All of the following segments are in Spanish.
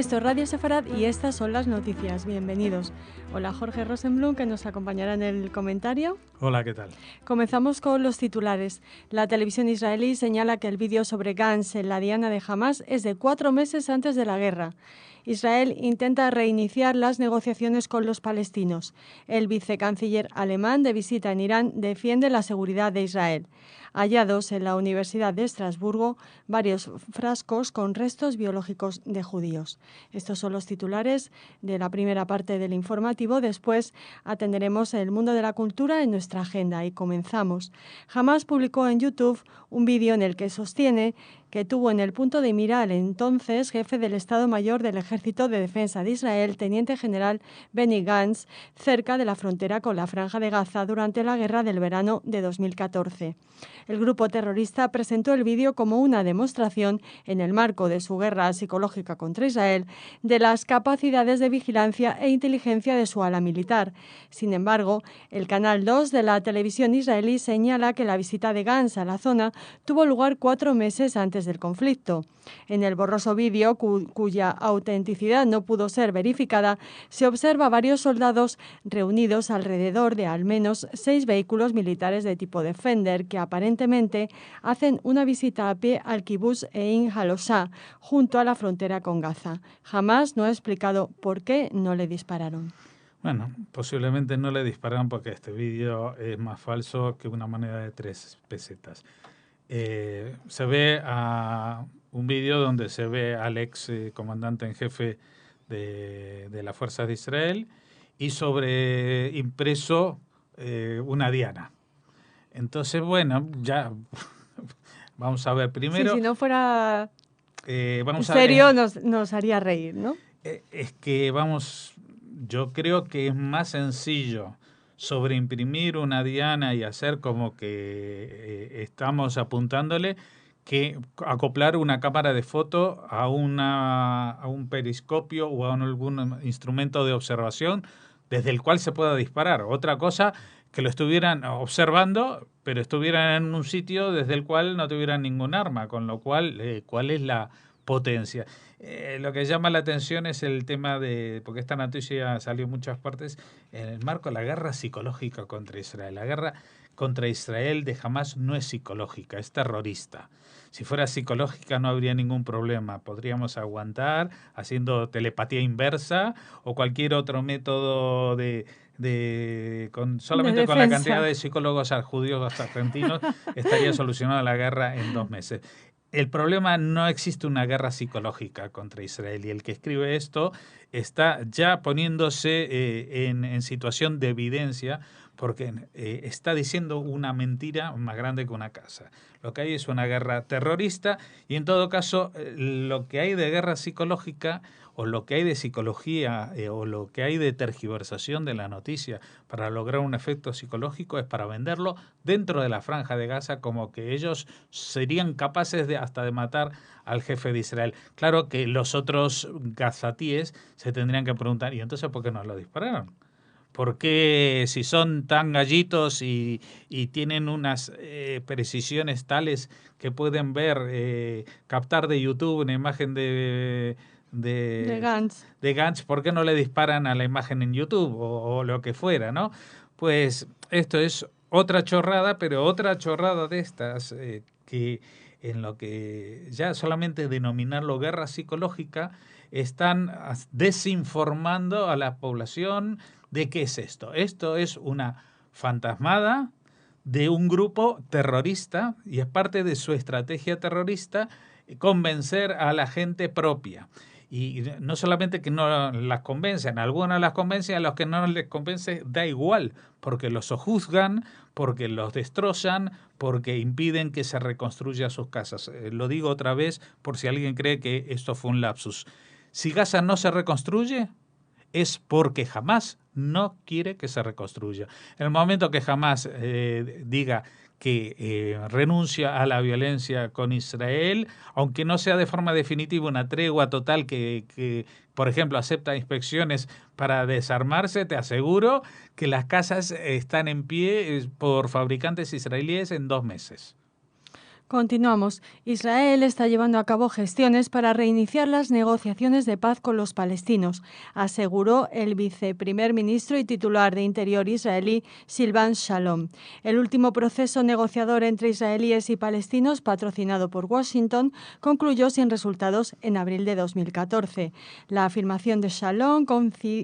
Esto es Radio Sefarad y estas son las noticias. Bienvenidos. Hola Jorge Rosenblum, que nos acompañará en el comentario. Hola, ¿qué tal? Comenzamos con los titulares. La televisión israelí señala que el vídeo sobre Gantz en la diana de Hamas es de 4 meses antes de la guerra. Israel intenta reiniciar las negociaciones con los palestinos. El vicecanciller alemán de visita en Irán defiende la seguridad de Israel. Hallados en la Universidad de Estrasburgo varios frascos con restos biológicos de judíos. Estos son los titulares de la primera parte del informativo. Después atenderemos el mundo de la cultura en nuestra agenda y comenzamos. Hamas publicó en YouTube un vídeo en el que sostiene que tuvo en el punto de mira al entonces jefe del Estado Mayor del Ejército de Defensa de Israel, teniente general Benny Gantz, cerca de la frontera con la Franja de Gaza durante la guerra del verano de 2014. El grupo terrorista presentó el vídeo como una demostración, en el marco de su guerra psicológica contra Israel, de las capacidades de vigilancia e inteligencia de su ala militar. Sin embargo, el Canal 2 de la televisión israelí señala que la visita de Gantz a la zona tuvo lugar 4 meses antes del conflicto. En el borroso vídeo, cuya autenticidad no pudo ser verificada, se observa a varios soldados reunidos alrededor de al menos 6 vehículos militares de tipo Defender que aparentemente hacen una visita a pie al kibutz Ein Halosha, junto a la frontera con Gaza. Jamás no ha explicado por qué no le dispararon. Bueno, posiblemente no le dispararon porque este vídeo es más falso que una moneda de 3 pesetas. Se ve un vídeo donde se ve al ex comandante en jefe de las fuerzas de Israel y sobre impreso una diana. Entonces, bueno, ya vamos a ver primero. Sí, si no fuera vamos en serio, nos haría reír, ¿no? Es que yo creo que es más sencillo sobreimprimir una diana y hacer como que estamos apuntándole que acoplar una cámara de foto a un periscopio o a algún instrumento de observación desde el cual se pueda disparar. Otra cosa, que lo estuvieran observando, pero estuvieran en un sitio desde el cual no tuvieran ningún arma, con lo cual, ¿cuál es la potencia? Lo que llama la atención es el tema porque esta noticia salió en muchas partes, en el marco de la guerra psicológica contra Israel. La guerra contra Israel de Hamas no es psicológica, es terrorista. Si fuera psicológica no habría ningún problema. Podríamos aguantar haciendo telepatía inversa o cualquier otro método solamente con la cantidad de psicólogos judíos argentinos estaría solucionada la guerra en 2 meses. El problema, no existe una guerra psicológica contra Israel y el que escribe esto está ya poniéndose en situación de evidencia porque está diciendo una mentira más grande que una casa. Lo que hay es una guerra terrorista y en todo caso lo que hay de guerra psicológica o lo que hay de psicología o lo que hay de tergiversación de la noticia para lograr un efecto psicológico es para venderlo dentro de la Franja de Gaza como que ellos serían capaces hasta de matar al jefe de Israel. Claro que los otros gazatíes se tendrían que preguntar, ¿y entonces por qué no lo dispararon? ¿Por qué, si son tan gallitos y tienen unas precisiones tales que pueden ver, captar de YouTube una imagen de Gantz, ¿por qué no le disparan a la imagen en YouTube o lo que fuera, ¿no? Pues esto es otra chorrada, pero otra chorrada de estas que en lo que ya solamente denominarlo guerra psicológica están desinformando a la población de qué es esto. Esto es una fantasmada de un grupo terrorista y es parte de su estrategia terrorista convencer a la gente propia. Y no solamente que no las convencen, algunas las convencen, a los que no les convence da igual, porque los sojuzgan, porque los destrozan, porque impiden que se reconstruya sus casas. Lo digo otra vez por si alguien cree que esto fue un lapsus. Si Gaza no se reconstruye, es porque Hamás no quiere que se reconstruya. En el momento que Hamás diga que renuncia a la violencia con Israel, aunque no sea de forma definitiva una tregua total que, por ejemplo, acepta inspecciones para desarmarse, te aseguro que las casas están en pie por fabricantes israelíes en 2 meses. Continuamos. Israel está llevando a cabo gestiones para reiniciar las negociaciones de paz con los palestinos, aseguró el viceprimer ministro y titular de Interior israelí, Silvan Shalom. El último proceso negociador entre israelíes y palestinos, patrocinado por Washington, concluyó sin resultados en abril de 2014. La afirmación de Shalom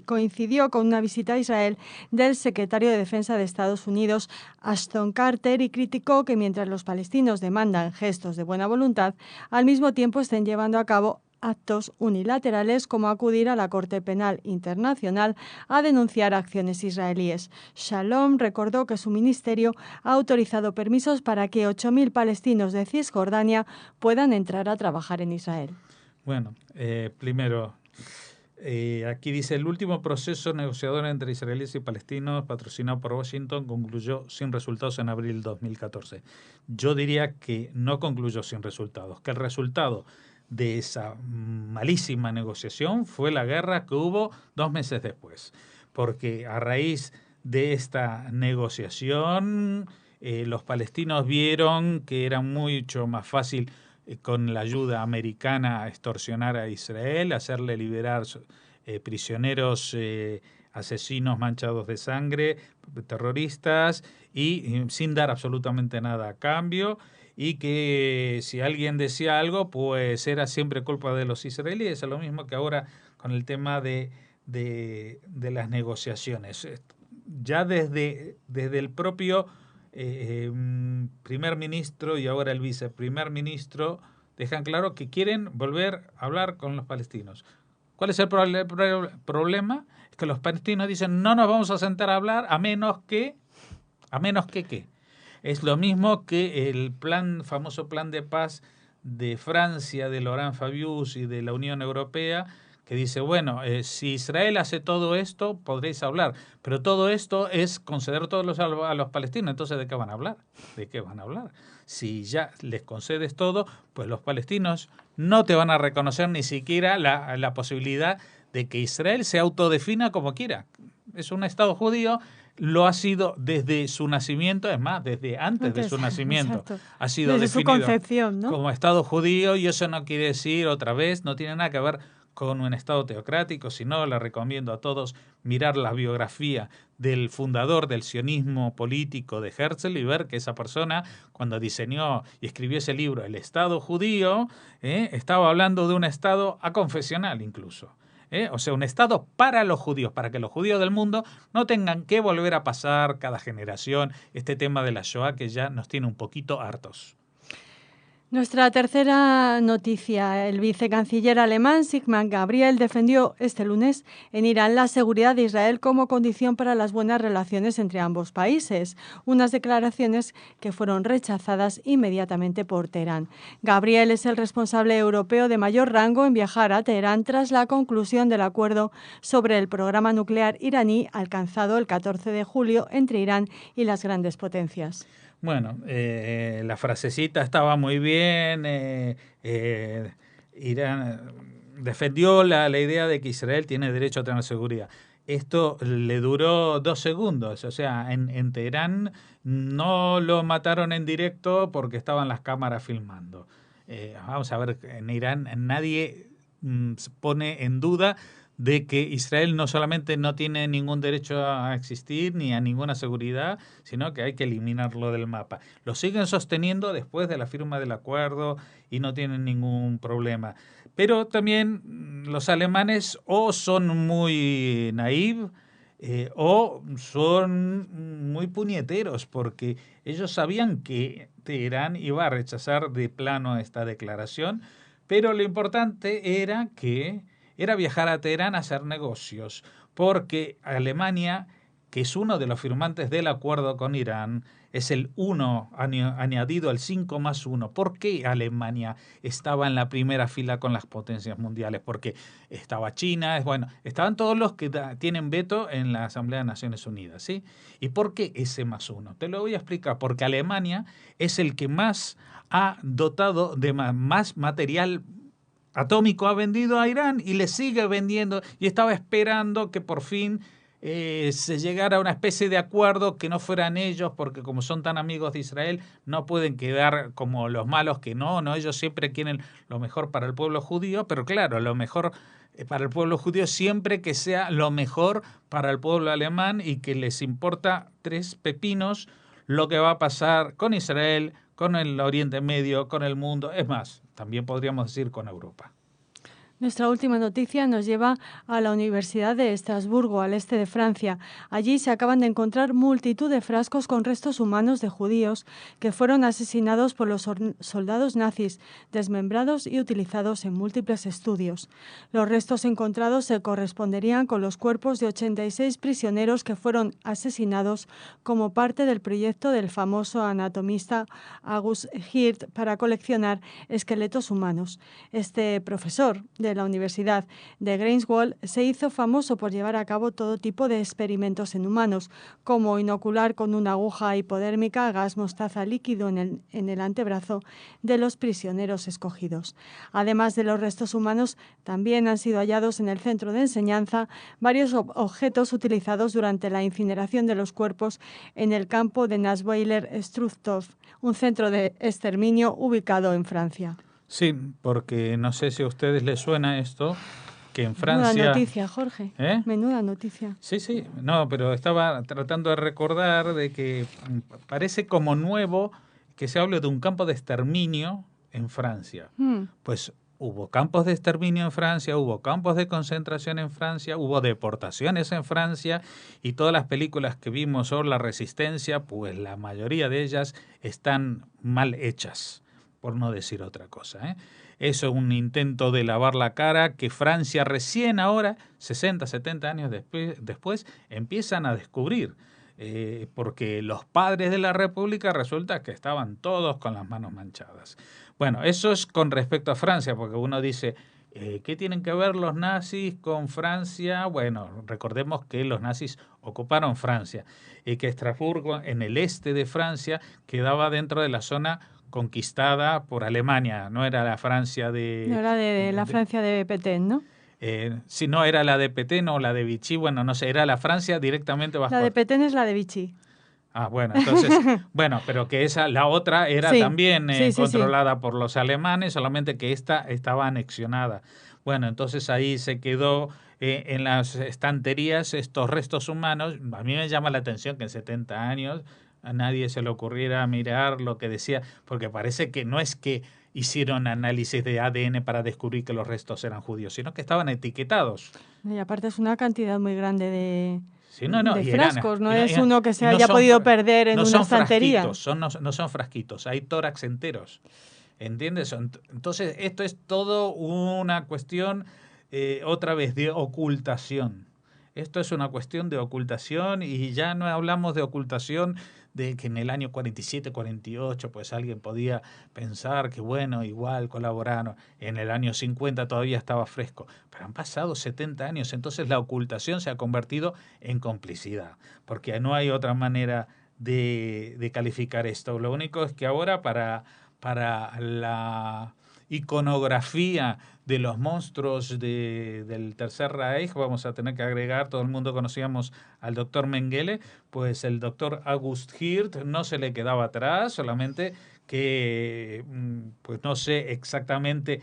coincidió con una visita a Israel del secretario de Defensa de Estados Unidos, Ashton Carter, y criticó que mientras los palestinos demandan gestos de buena voluntad, al mismo tiempo estén llevando a cabo actos unilaterales como acudir a la Corte Penal Internacional a denunciar acciones israelíes. Shalom recordó que su ministerio ha autorizado permisos para que 8.000 palestinos de Cisjordania puedan entrar a trabajar en Israel. Bueno, primero, aquí dice, el último proceso negociador entre israelíes y palestinos patrocinado por Washington concluyó sin resultados en abril de 2014. Yo diría que no concluyó sin resultados, que el resultado de esa malísima negociación fue la guerra que hubo 2 meses después, porque a raíz de esta negociación los palestinos vieron que era mucho más fácil con la ayuda americana a extorsionar a Israel, hacerle liberar prisioneros asesinos manchados de sangre, terroristas, y sin dar absolutamente nada a cambio, y que si alguien decía algo, pues era siempre culpa de los israelíes. Es lo mismo que ahora con el tema de las negociaciones. Ya desde el propio primer ministro y ahora el viceprimer ministro dejan claro que quieren volver a hablar con los palestinos. ¿Cuál es el problema? Es que los palestinos dicen no nos vamos a sentar a hablar a menos que ¿qué? Es lo mismo que el famoso plan de paz de Francia, de Laurent Fabius y de la Unión Europea, que dice, bueno, si Israel hace todo esto, podréis hablar, pero todo esto es conceder todos a los palestinos. Entonces, ¿de qué van a hablar? ¿De qué van a hablar? Si ya les concedes todo, pues los palestinos no te van a reconocer ni siquiera la posibilidad de que Israel se autodefina como quiera. Es un Estado judío, lo ha sido desde su nacimiento, es más, desde antes de su nacimiento. Exacto. Ha sido desde definido su concepción, ¿no? como Estado judío, y eso no quiere decir, otra vez, no tiene nada que ver con un Estado teocrático, sino le recomiendo a todos mirar la biografía del fundador del sionismo político de Herzl y ver que esa persona, cuando diseñó y escribió ese libro, El Estado Judío, estaba hablando de un Estado aconfesional incluso. O sea, un Estado para los judíos, para que los judíos del mundo no tengan que volver a pasar cada generación este tema de la Shoah que ya nos tiene un poquito hartos. Nuestra tercera noticia. El vicecanciller alemán Sigmar Gabriel defendió este lunes en Irán la seguridad de Israel como condición para las buenas relaciones entre ambos países, unas declaraciones que fueron rechazadas inmediatamente por Teherán. Gabriel es el responsable europeo de mayor rango en viajar a Teherán tras la conclusión del acuerdo sobre el programa nuclear iraní alcanzado el 14 de julio entre Irán y las grandes potencias. Bueno, la frasecita estaba muy bien. Irán defendió la idea de que Israel tiene derecho a tener seguridad. Esto le duró 2 segundos. O sea, en Teherán no lo mataron en directo porque estaban las cámaras filmando. Vamos a ver, en Irán nadie pone en duda de que Israel no solamente no tiene ningún derecho a existir ni a ninguna seguridad, sino que hay que eliminarlo del mapa. Lo siguen sosteniendo después de la firma del acuerdo y no tienen ningún problema. Pero también los alemanes o son muy naïves o son muy puñeteros, porque ellos sabían que Teherán iba a rechazar de plano esta declaración, pero lo importante era viajar a Teherán a hacer negocios, porque Alemania, que es uno de los firmantes del acuerdo con Irán, es el 1 añadido al 5 más 1. ¿Por qué Alemania estaba en la primera fila con las potencias mundiales? Porque estaba China, estaban todos los que tienen veto en la Asamblea de Naciones Unidas, ¿sí? ¿Y por qué ese más 1? Te lo voy a explicar. Porque Alemania es el que más ha dotado de más material atómico ha vendido a Irán y le sigue vendiendo, y estaba esperando que por fin se llegara a una especie de acuerdo que no fueran ellos, porque como son tan amigos de Israel, no pueden quedar como los malos que no, ellos siempre quieren lo mejor para el pueblo judío, pero claro, lo mejor para el pueblo judío siempre que sea lo mejor para el pueblo alemán y que les importa 3 pepinos lo que va a pasar con Israel, con el Oriente Medio, con el mundo, es más, también podríamos decir con Europa. Nuestra última noticia nos lleva a la Universidad de Estrasburgo, al este de Francia. Allí se acaban de encontrar multitud de frascos con restos humanos de judíos que fueron asesinados por los soldados nazis, desmembrados y utilizados en múltiples estudios. Los restos encontrados se corresponderían con los cuerpos de 86 prisioneros que fueron asesinados como parte del proyecto del famoso anatomista August Hirt para coleccionar esqueletos humanos. Este profesor de la Universidad de Greifswald se hizo famoso por llevar a cabo todo tipo de experimentos en humanos, como inocular con una aguja hipodérmica gas mostaza líquido en el antebrazo de los prisioneros escogidos. Además de los restos humanos, también han sido hallados en el centro de enseñanza varios objetos utilizados durante la incineración de los cuerpos en el campo de Nassweiler-Struthof, un centro de exterminio ubicado en Francia. Sí, porque no sé si a ustedes les suena esto, que en Francia... Menuda noticia, Jorge. ¿Eh? Menuda noticia. Sí, no, pero estaba tratando de recordar de que parece como nuevo que se hable de un campo de exterminio en Francia. Pues hubo campos de exterminio en Francia, hubo campos de concentración en Francia, hubo deportaciones en Francia y todas las películas que vimos sobre la resistencia, pues la mayoría de ellas están mal hechas, por no decir otra cosa. Eso es un intento de lavar la cara que Francia recién ahora, 60, 70 años después, empiezan a descubrir. Porque los padres de la República resulta que estaban todos con las manos manchadas. Bueno, eso es con respecto a Francia, porque uno dice, ¿qué tienen que ver los nazis con Francia? Bueno, recordemos que los nazis ocuparon Francia y que Estrasburgo, en el este de Francia, quedaba dentro de la zona conquistada por Alemania, no era la Francia de... No era de la Francia de Petain, ¿no? Si no era la de Petain o la de Vichy, bueno, no sé, era la Francia directamente bajo... La de Petain es la de Vichy. Ah, bueno, entonces, bueno, pero que la otra era también controlada por los alemanes, solamente que esta estaba anexionada. Bueno, entonces ahí se quedó en las estanterías estos restos humanos. A mí me llama la atención que en 70 años a nadie se le ocurriera mirar lo que decía, porque parece que no es que hicieron análisis de ADN para descubrir que los restos eran judíos, sino que estaban etiquetados. Y aparte es una cantidad muy grande de frascos, no es uno que se haya podido perder en una estantería. No son frasquitos, hay tórax enteros, ¿entiendes? Entonces esto es todo una cuestión, otra vez, de ocultación. Esto es una cuestión de ocultación y ya no hablamos de ocultación de que en el año 47, 48, pues alguien podía pensar que, bueno, igual colaboraron. En el año 50 todavía estaba fresco. Pero han pasado 70 años, entonces la ocultación se ha convertido en complicidad. Porque no hay otra manera de calificar esto. Lo único es que ahora para la iconografía de los monstruos del Tercer Reich, vamos a tener que agregar, todo el mundo conocíamos al doctor Mengele, pues el doctor August Hirt no se le quedaba atrás, solamente que pues no sé exactamente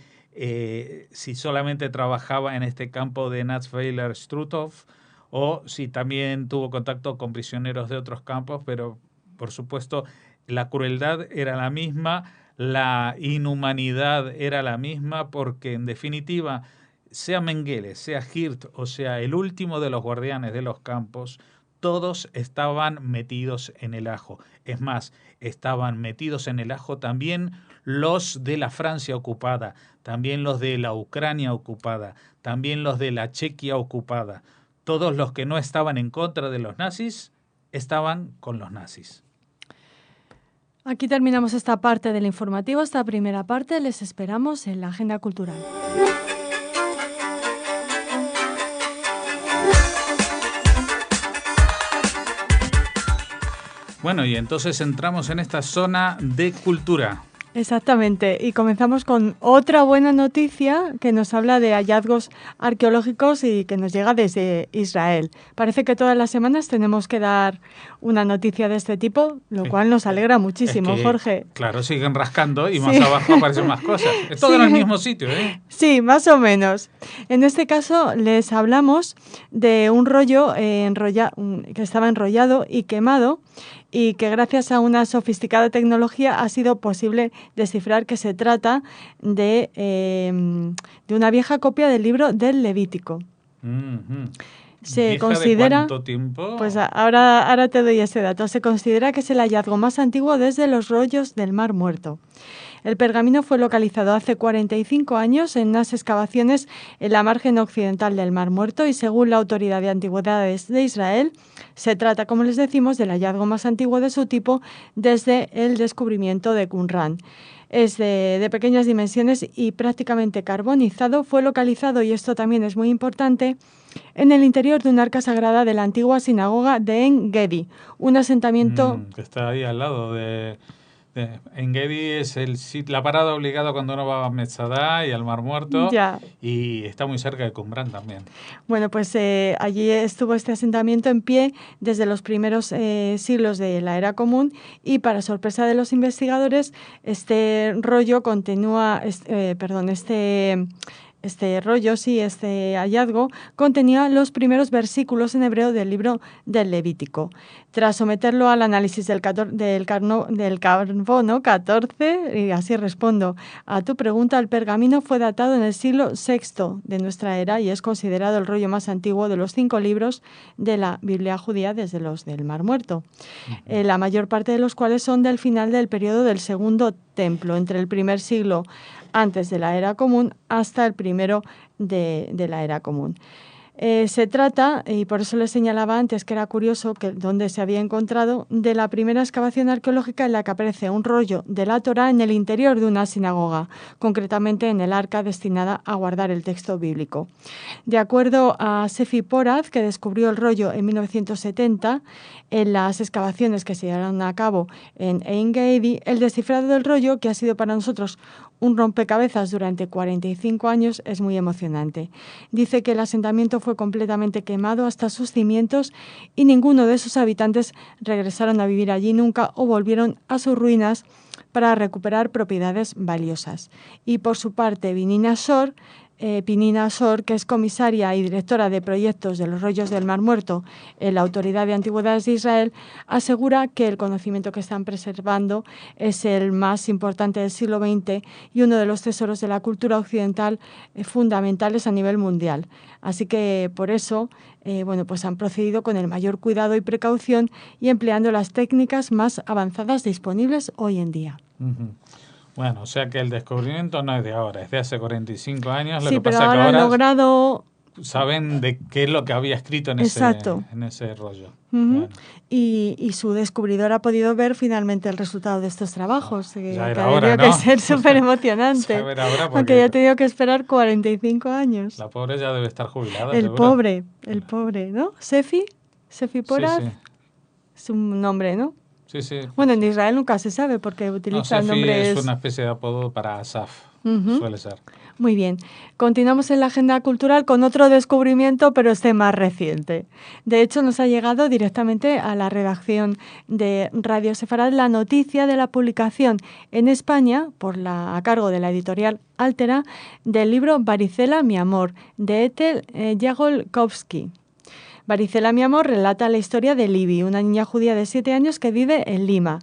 si solamente trabajaba en este campo de Nassweiler-Struthof o si también tuvo contacto con prisioneros de otros campos, pero por supuesto la crueldad era la misma, la inhumanidad era la misma, porque en definitiva, sea Mengele, sea Hirt o sea el último de los guardianes de los campos, todos estaban metidos en el ajo. Es más, estaban metidos en el ajo también los de la Francia ocupada, también los de la Ucrania ocupada, también los de la Chequia ocupada. Todos los que no estaban en contra de los nazis estaban con los nazis. Aquí terminamos esta parte del informativo, esta primera parte. Les esperamos en la agenda cultural. Bueno, y entonces entramos en esta zona de cultura. Exactamente, y comenzamos con otra buena noticia que nos habla de hallazgos arqueológicos y que nos llega desde Israel. Parece que todas las semanas tenemos que dar una noticia de este tipo, lo cual nos alegra muchísimo, Jorge. Claro, siguen rascando y más abajo aparecen más cosas. Es todo en el mismo sitio, ¿eh? Sí, más o menos. En este caso les hablamos de un rollo que estaba enrollado y quemado, y que gracias a una sofisticada tecnología ha sido posible descifrar que se trata de una vieja copia del libro del Levítico. Se considera, ¿de cuánto tiempo? Pues ahora te doy ese dato. Se considera que es el hallazgo más antiguo desde los rollos del Mar Muerto. El pergamino fue localizado hace 45 años en unas excavaciones en la margen occidental del Mar Muerto y, según la Autoridad de Antigüedades de Israel, se trata, como les decimos, del hallazgo más antiguo de su tipo desde el descubrimiento de Qumran. Es de pequeñas dimensiones y prácticamente carbonizado. Fue localizado, y esto también es muy importante, en el interior de un arca sagrada de la antigua sinagoga de En Gedi, un asentamiento... que está ahí al lado de En Gedi es la parada obligada cuando uno va a Metzadá y al Mar Muerto. Ya. Y está muy cerca de Qumran también. Bueno, pues allí estuvo este asentamiento en pie desde los primeros siglos de la Era Común, y para sorpresa de los investigadores, este hallazgo contenía los primeros versículos en hebreo del libro del Levítico. Tras someterlo al análisis del carbono 14, y así respondo a tu pregunta, el pergamino fue datado en el siglo VI de nuestra era y es considerado el rollo más antiguo de los 5 libros de la Biblia judía desde los del Mar Muerto, la mayor parte de los cuales son del final del periodo del Segundo Templo, entre el primer siglo antes de la Era Común hasta el primero de la Era Común. Se trata, y por eso les señalaba antes que era curioso que donde se había encontrado, de la primera excavación arqueológica en la que aparece un rollo de la Torá en el interior de una sinagoga, concretamente en el arca destinada a guardar el texto bíblico. De acuerdo a Sefi Poraz, que descubrió el rollo en 1970, en las excavaciones que se llevaron a cabo en Ein Gedi, el descifrado del rollo, que ha sido para nosotros un rompecabezas durante 45 años, es muy emocionante. Dice que el asentamiento fue completamente quemado hasta sus cimientos y ninguno de sus habitantes regresaron a vivir allí nunca o volvieron a sus ruinas para recuperar propiedades valiosas. Y por su parte, Pinina Shor, que es comisaria y directora de proyectos de los rollos del Mar Muerto en la Autoridad de Antigüedades de Israel, asegura que el conocimiento que están preservando es el más importante del siglo XX y uno de los tesoros de la cultura occidental fundamentales a nivel mundial. Así que por eso pues han procedido con el mayor cuidado y precaución y empleando las técnicas más avanzadas disponibles hoy en día. Bueno, o sea que el descubrimiento no es de ahora, es de hace 45 años. Sí, pero ahora han logrado... Saben de qué es lo que había escrito en ese rollo. Bueno. Y su descubridor ha podido ver finalmente el resultado de estos trabajos. Ya era hora, ¿no? Que ser súper emocionante. Aunque ya ha tenido que esperar 45 años. La pobre ya debe estar jubilada. El pobre, ¿no? Sefi Poraz, sí. Es un nombre, ¿no? Sí. Bueno, en Israel nunca se sabe porque utiliza nombres... es una especie de apodo para Asaf, suele ser. Muy bien. Continuamos en la agenda cultural con otro descubrimiento, pero más reciente. De hecho, nos ha llegado directamente a la redacción de Radio Sefarad la noticia de la publicación en España, a cargo de la editorial Altera, del libro Varicela, mi amor, de Ethel Jagolkowski. Varicela, mi amor, relata la historia de Libby, una niña judía de 7 años que vive en Lima.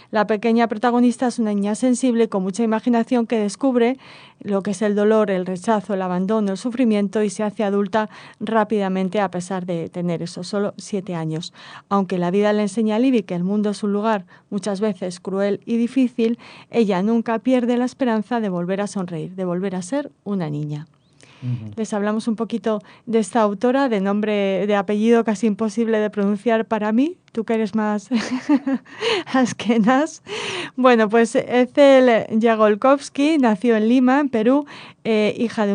La pequeña protagonista es una niña sensible con mucha imaginación que descubre lo que es el dolor, el rechazo, el abandono, el sufrimiento y se hace adulta rápidamente a pesar de tener solo 7 años. Aunque la vida le enseña a Libby que el mundo es un lugar muchas veces cruel y difícil, ella nunca pierde la esperanza de volver a sonreír, de volver a ser una niña. Les hablamos un poquito de esta autora, de apellido casi imposible de pronunciar para mí, tú que eres más askenaz. Bueno, pues Ethel Jagolkowski nació en Lima, en Perú, hija de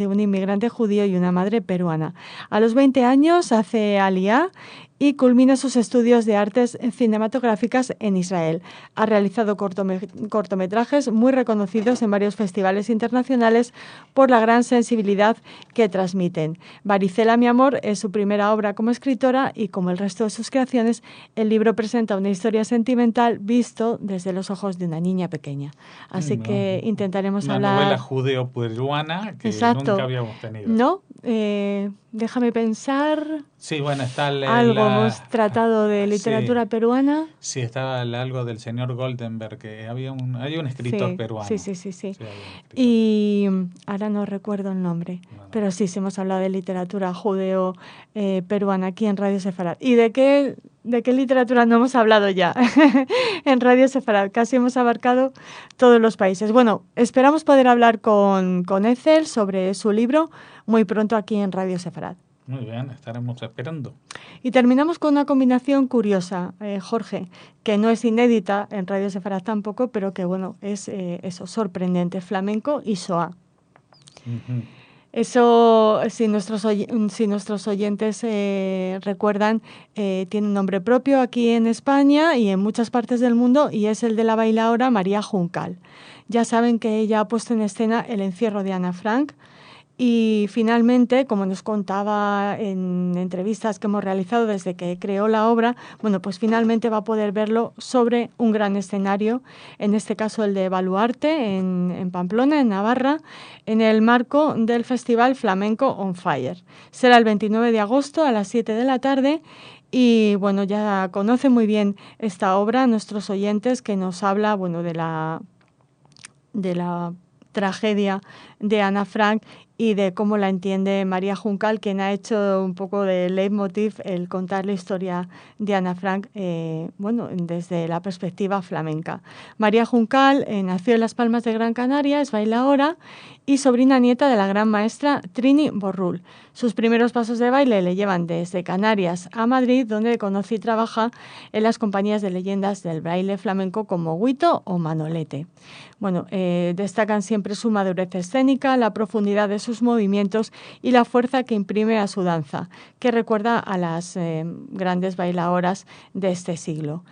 un inmigrante judío y una madre peruana. A los 20 años hace Aliyá y culmina sus estudios de artes cinematográficas en Israel. Ha realizado cortometrajes muy reconocidos en varios festivales internacionales por la gran sensibilidad que transmiten. Varicela, mi amor, es su primera obra como escritora y, como el resto de sus creaciones, el libro presenta una historia sentimental visto desde los ojos de una niña pequeña. Así que intentaremos hablar... Una novela judeo-peruana que nunca habíamos tenido. ¿No? Déjame pensar... Sí, bueno, está algo hemos tratado de literatura peruana. Sí, estaba algo del señor Goldenberg, que hay un escritor peruano. Sí. Y ahora no recuerdo el nombre, pero sí hemos hablado de literatura judeo-peruana aquí en Radio Sefarad. ¿Y de qué literatura no hemos hablado ya? En Radio Sefarad casi hemos abarcado todos los países. Bueno, esperamos poder hablar con Ethel sobre su libro muy pronto aquí en Radio Sefarad. Muy bien, estaremos esperando. Y terminamos con una combinación curiosa, Jorge, que no es inédita en Radio Sefarad tampoco, pero que bueno, es eso, sorprendente, flamenco y Shoah. Uh-huh. Eso, si nuestros oyentes recuerdan, tiene un nombre propio aquí en España y en muchas partes del mundo, y es el de la bailaora María Juncal. Ya saben que ella ha puesto en escena El encierro de Ana Frank. Y finalmente, como nos contaba en entrevistas que hemos realizado desde que creó la obra, bueno, pues finalmente va a poder verlo sobre un gran escenario, en este caso el de Baluarte, en Pamplona, en Navarra, en el marco del Festival Flamenco on Fire. Será el 29 de agosto a las 7 de la tarde. Y bueno, ya conocen muy bien esta obra nuestros oyentes, que nos habla, bueno, de la tragedia de Ana Frank y de cómo la entiende María Juncal, quien ha hecho un poco de leitmotiv el contar la historia de Ana Frank, desde la perspectiva flamenca. María Juncal nació en Las Palmas de Gran Canaria, es bailaora y sobrina nieta de la gran maestra Trini Borrul. Sus primeros pasos de baile le llevan desde Canarias a Madrid, donde conoce y trabaja en las compañías de leyendas del baile flamenco como Huito o Manolete. Bueno, destacan siempre su madurez escénica, la profundidad de sus movimientos y la fuerza que imprime a su danza, que recuerda a las grandes bailadoras de este siglo.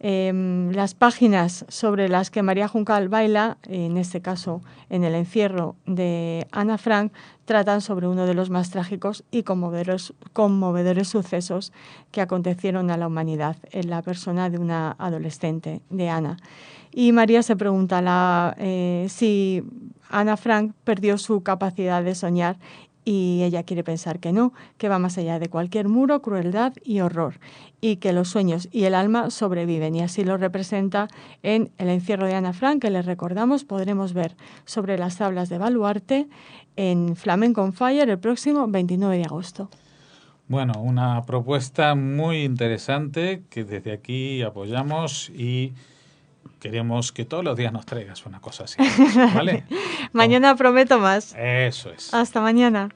Las páginas sobre las que María Juncal baila, en este caso en el encierro de Ana Frank, tratan sobre uno de los más trágicos y conmovedores sucesos que acontecieron a la humanidad en la persona de una adolescente, de Ana. Y María se pregunta si Ana Frank perdió su capacidad de soñar, y ella quiere pensar que no, que va más allá de cualquier muro, crueldad y horror, y que los sueños y el alma sobreviven, y así lo representa en El encierro de Ana Frank, que les recordamos podremos ver sobre las tablas de Baluarte en Flamenco on Fire el próximo 29 de agosto. Bueno, una propuesta muy interesante que desde aquí apoyamos y queremos que todos los días nos traigas una cosa así, ¿vale? Mañana prometo más. Eso es. Hasta mañana.